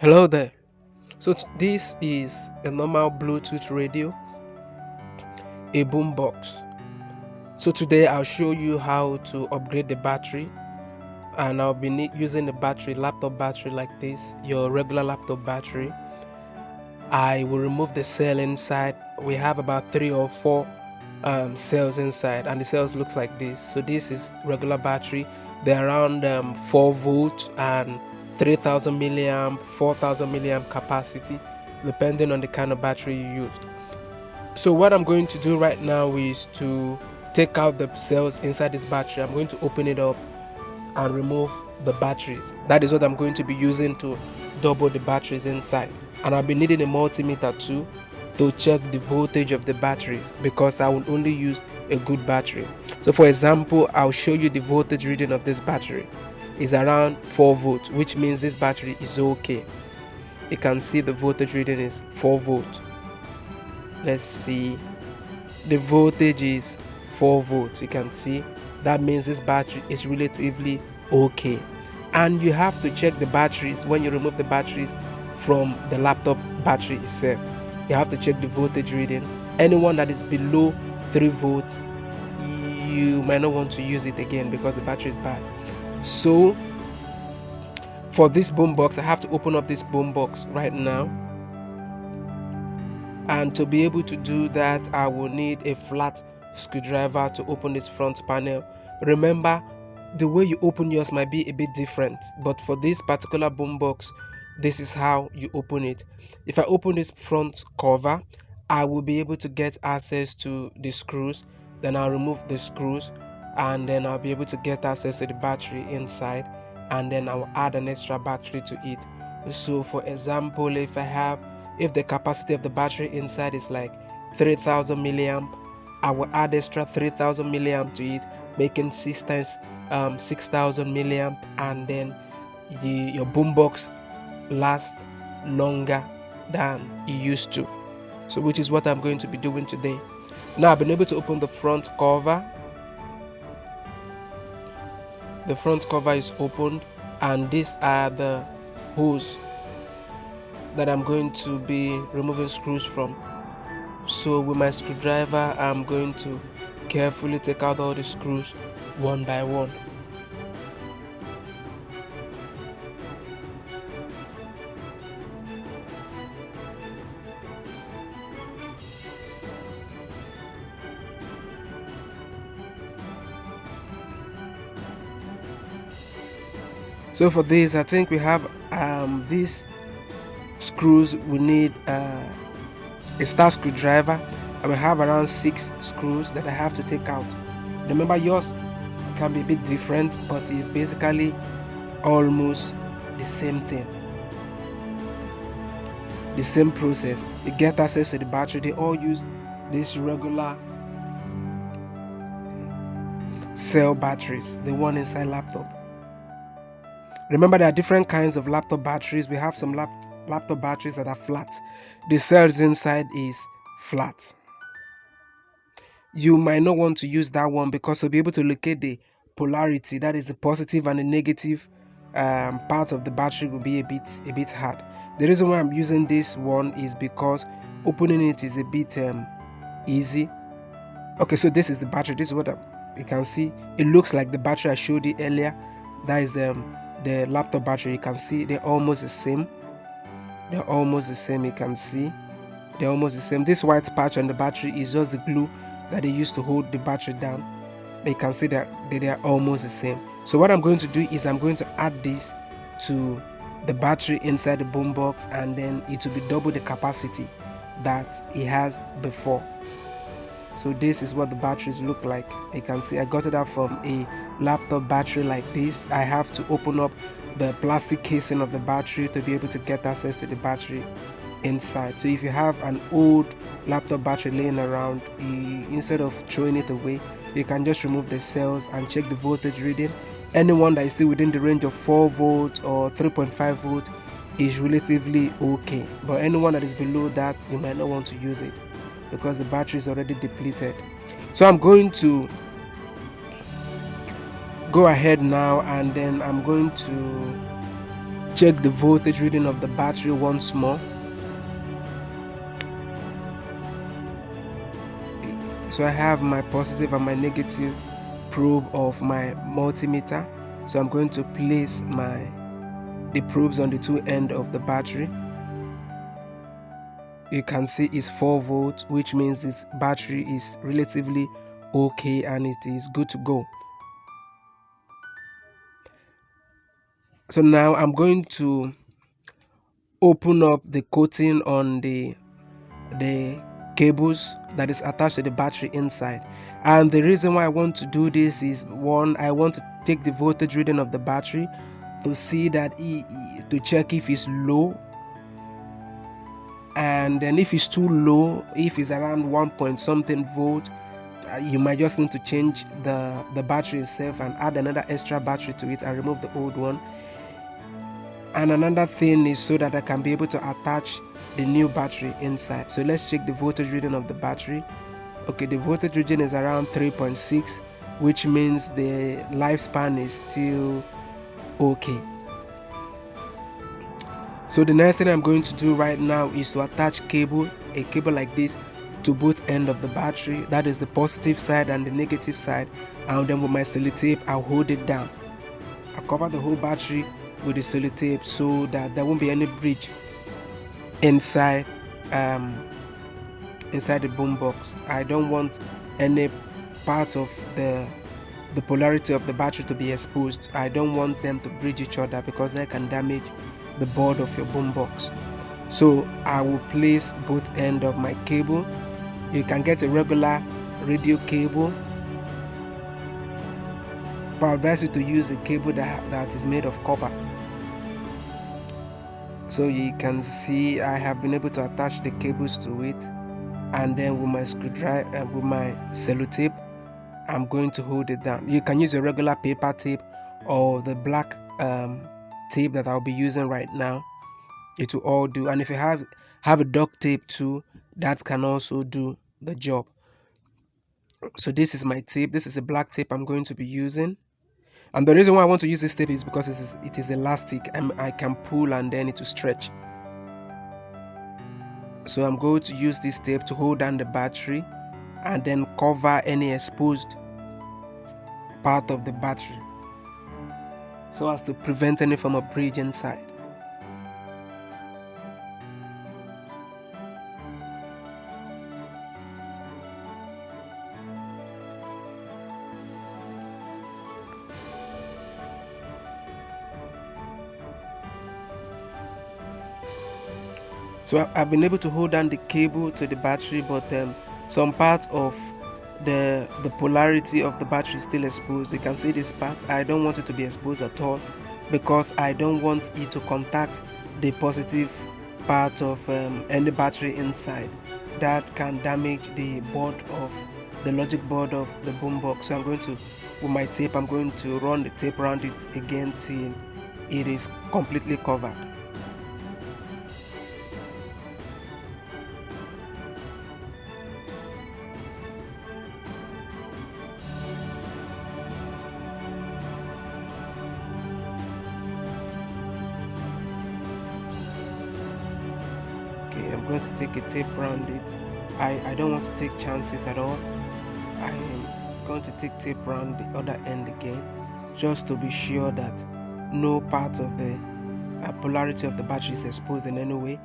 Hello there. This is a normal Bluetooth radio, a boombox. So today I'll show you how to upgrade the battery, and I'll be using the battery, laptop battery like this, your regular laptop battery. I will remove the cell inside. We have about 3 or 4 cells inside, and the cells looks like this. So this is regular battery. They're around 4 volts and 3000 milliamp, 4000 milliamp capacity, depending on the kind of battery you used. So what I'm going to do right now is to take out the cells inside this battery. I'm going to open it up and remove the batteries. That is what I'm going to be using to double the batteries inside. And I'll be needing a multimeter too to check the voltage of the batteries, because I will only use a good battery. So for example, I'll show you the voltage reading of this battery is around 4 volts, which means this battery is okay. You can see the voltage reading is 4 volts. Let's see, the voltage is 4 volts. You can see that means this battery is relatively okay. And you have to check the batteries when you remove the batteries from the laptop battery itself. You have to check the voltage reading. Anyone that is below 3 volts, you might not want to use it again because the battery is bad. So for this boombox, I have to open up this boombox right now. And to be able to do that, I will need a flat screwdriver to open this front panel. Remember, the way you open yours might be a bit different, but for this particular boombox, this is how you open it. If I open this front cover, I will be able to get access to the screws. Then I'll remove the screws, and then I'll be able to get access to the battery inside, and then I'll add an extra battery to it. So for example, if the capacity of the battery inside is like 3000 milliamp, I will add extra 3000 milliamp to it, making 6 times 6000 milliamp, and then your boombox lasts longer than it used to. So which is what I'm going to be doing today. Now I've been able to open the front cover. The front cover is opened, and these are the holes that I'm going to be removing screws from. So with my screwdriver, I'm going to carefully take out all the screws one by one. So for this, I think we have these screws. We need a star screwdriver, and we have around 6 screws that I have to take out. Remember, yours can be a bit different, but it's basically almost the same thing, the same process. You get access to the battery. They all use this regular cell batteries, the one inside laptop. Remember, there are different kinds of laptop batteries. We have some laptop batteries that are flat. The cells inside is flat. You might not want to use that one because you'll be able to locate the polarity, that is the positive and the negative part of the battery, will be a bit hard. The reason why I'm using this one is because opening it is a bit easy. Okay, so this is the battery. This is what you can see. It looks like the battery I showed you earlier. That is the laptop battery. You can see they're almost the same. You can see they're almost the same. This white patch on the battery is just the glue that they used to hold the battery down. But you can see that they are almost the same. So what I'm going to do is I'm going to add this to the battery inside the boombox, and then it will be double the capacity that it has before. So this is what the batteries look like. You can see I got it out from a laptop battery like this. I have to open up the plastic casing of the battery to be able to get access to the battery inside. So if you have an old laptop battery laying around, instead of throwing it away, you can just remove the cells and check the voltage reading. Anyone that is still within the range of 4 volts or 3.5 volts is relatively okay, but anyone that is below that, you might not want to use it because the battery is already depleted. So I'm going to go ahead now, and then I'm going to check the voltage reading of the battery once more. So I have my positive and my negative probe of my multimeter. So I'm going to place the probes on the two ends of the battery. You can see it's 4 volts, which means this battery is relatively okay and it is good to go. So now I'm going to open up the coating on the cables that is attached to the battery inside. And the reason why I want to do this is, one, I want to take the voltage reading of the battery to see that to check if it's low, and then if it's too low, if it's around 1 point something volt, you might just need to change the battery itself and add another extra battery to it and remove the old one. And another thing is so that I can be able to attach the new battery inside. So let's check the voltage reading of the battery. Okay, the voltage reading is around 3.6, which means the lifespan is still okay. So the next thing I'm going to do right now is to attach a cable like this to both ends of the battery. That is the positive side and the negative side. And then with my sellotape, I'll hold it down. I'll cover the whole battery with the sellotape so that there won't be any breach inside the boombox. I don't want any part of the polarity of the battery to be exposed. I don't want them to bridge each other because they can damage the board of your boombox. So I will place both ends of my cable. You can get a regular radio cable, but I advise you to use a cable that is made of copper. So you can see I have been able to attach the cables to it, and then with my screwdriver and with my sellotape, I'm going to hold it down. You can use a regular paper tape or the black tape that I'll be using right now. It will all do. And if you have a duct tape too, that can also do the job. So this is my tape. This is a black tape I'm going to be using. And the reason why I want to use this tape is because it is elastic and I can pull and then it will stretch. So I'm going to use this tape to hold down the battery and then cover any exposed part of the battery so as to prevent any form of breach inside. So I've been able to hold down the cable to the battery, but some parts of the polarity of the battery is still exposed. You can see this part. I don't want it to be exposed at all because I don't want it to contact the positive part of any battery inside. That can damage the board of the logic board of the boombox. So I'm going to, with my tape, I'm going to run the tape around it again till it is completely covered. I'm going to take a tape around it. I don't want to take chances at all. I am going to take tape around the other end again, just to be sure that no part of the polarity of the battery is exposed in any way.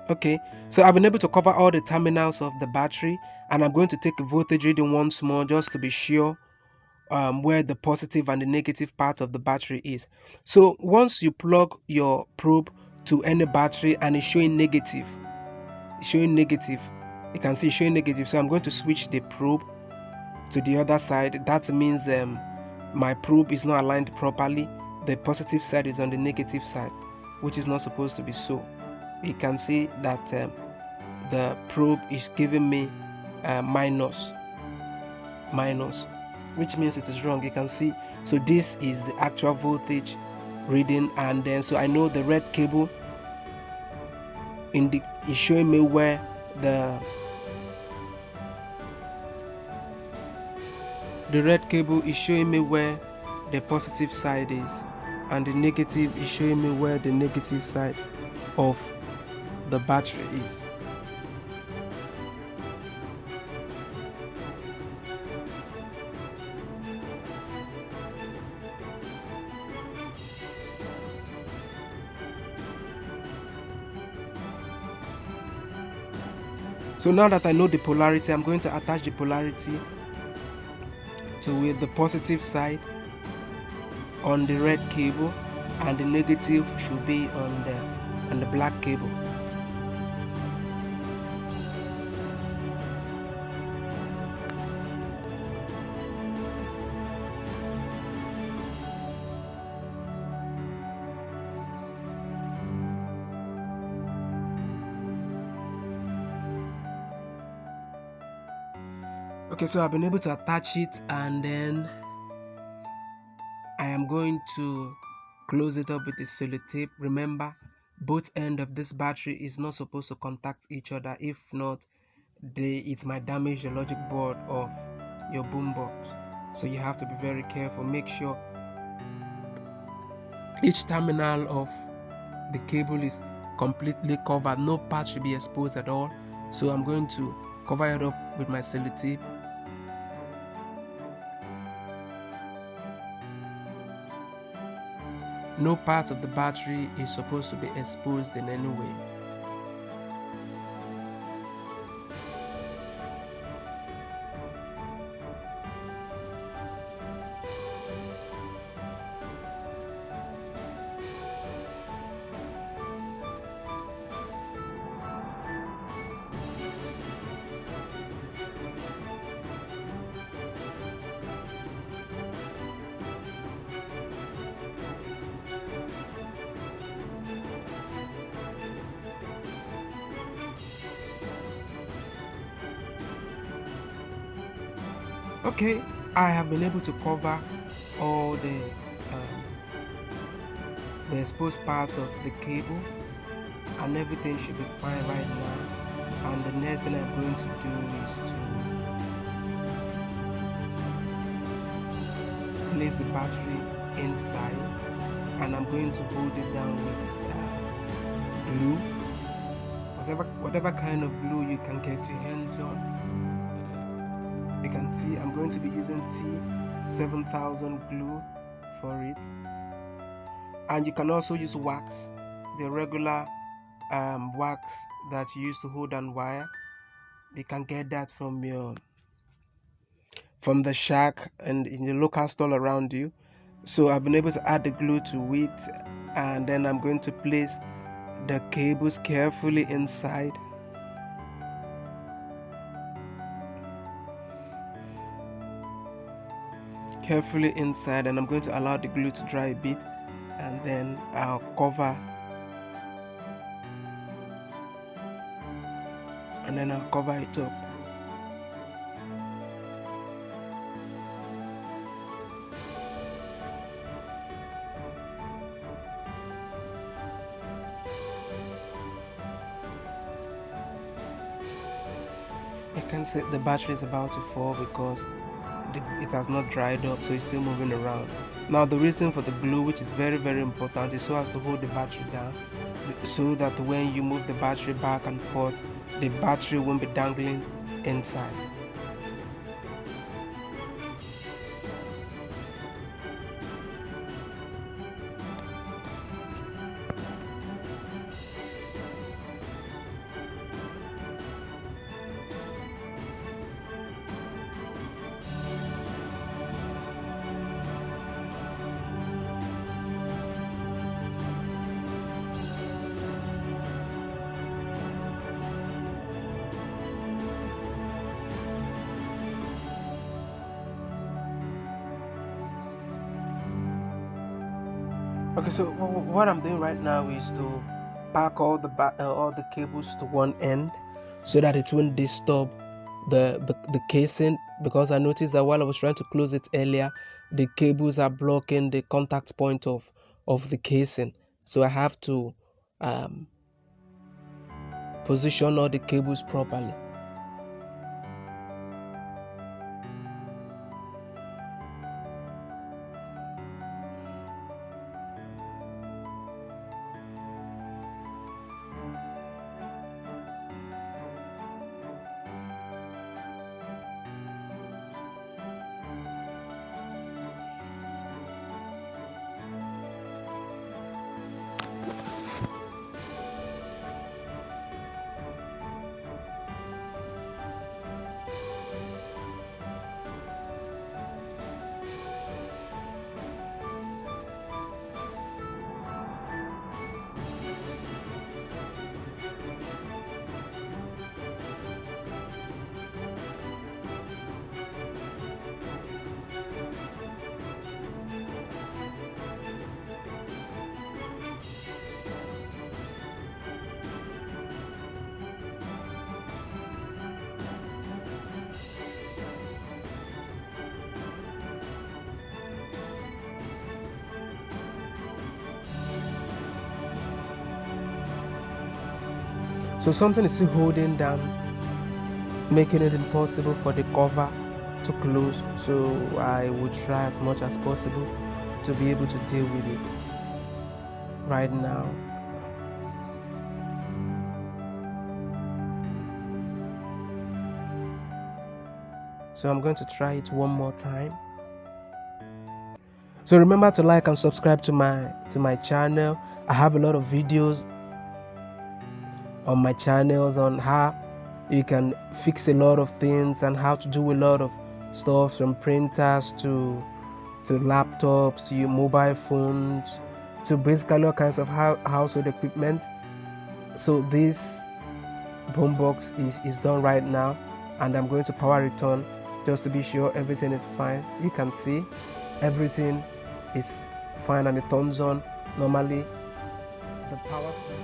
Okay, so I've been able to cover all the terminals of the battery, and I'm going to take a voltage reading once more just to be sure where the positive and the negative part of the battery is. So once you plug your probe to any battery and it's showing negative, you can see it's showing negative. So I'm going to switch the probe to the other side. That means my probe is not aligned properly. The positive side is on the negative side, which is not supposed to be so. You can see that the probe is giving me minus, which means it is wrong. You can see, so this is the actual voltage reading, and then so I know the red cable is showing me where the red cable is showing me where the positive side is. and the negative is showing me where the negative side of the battery is. So now that I know the polarity, I'm going to attach the polarity to the positive side on the red cable, and the negative should be on the black cable. Okay, so I've been able to attach it, and then I am going to close it up with the sellotape. Remember, both ends of this battery is not supposed to contact each other. If not, it might damage the logic board of your boombox. So you have to be very careful. Make sure each terminal of the cable is completely covered. No part should be exposed at all. So I'm going to cover it up with my sellotape. No part of the battery is supposed to be exposed in any way. Okay, I have been able to cover all the exposed parts of the cable, and everything should be fine right now. And the next thing I'm going to do is to place the battery inside, and I'm going to hold it down with glue, whatever kind of glue you can get your hands on. You can see I'm going to be using T7000 glue for it, and you can also use wax, the regular wax that you use to hold on wire. You can get that from the shack and in the local store around you. So I've been able to add the glue to it, and then I'm going to place the cables carefully inside. And I'm going to allow the glue to dry a bit, and then I'll cover it up. You can see the battery is about to fall because it has not dried up, so it's still moving around. Now the reason for the glue, which is very important, is so as to hold the battery down, so that when you move the battery back and forth, the battery won't be dangling inside. Okay, so what I'm doing right now is to pack all the cables to one end, so that it won't disturb the casing, because I noticed that while I was trying to close it earlier, the cables are blocking the contact point of the casing. So I have to position all the cables properly. So something is still holding down, making it impossible for the cover to close. So I will try as much as possible to be able to deal with it right now. So I'm going to try it one more time. So remember to like and subscribe to my channel. I have a lot of videos on my channels on how you can fix a lot of things and how to do a lot of stuff, from printers to laptops, to your mobile phones, to basically all kinds of household equipment. So this Boombox is done right now, and I'm going to power it on just to be sure everything is fine. You can see everything is fine and it turns on normally. The power switch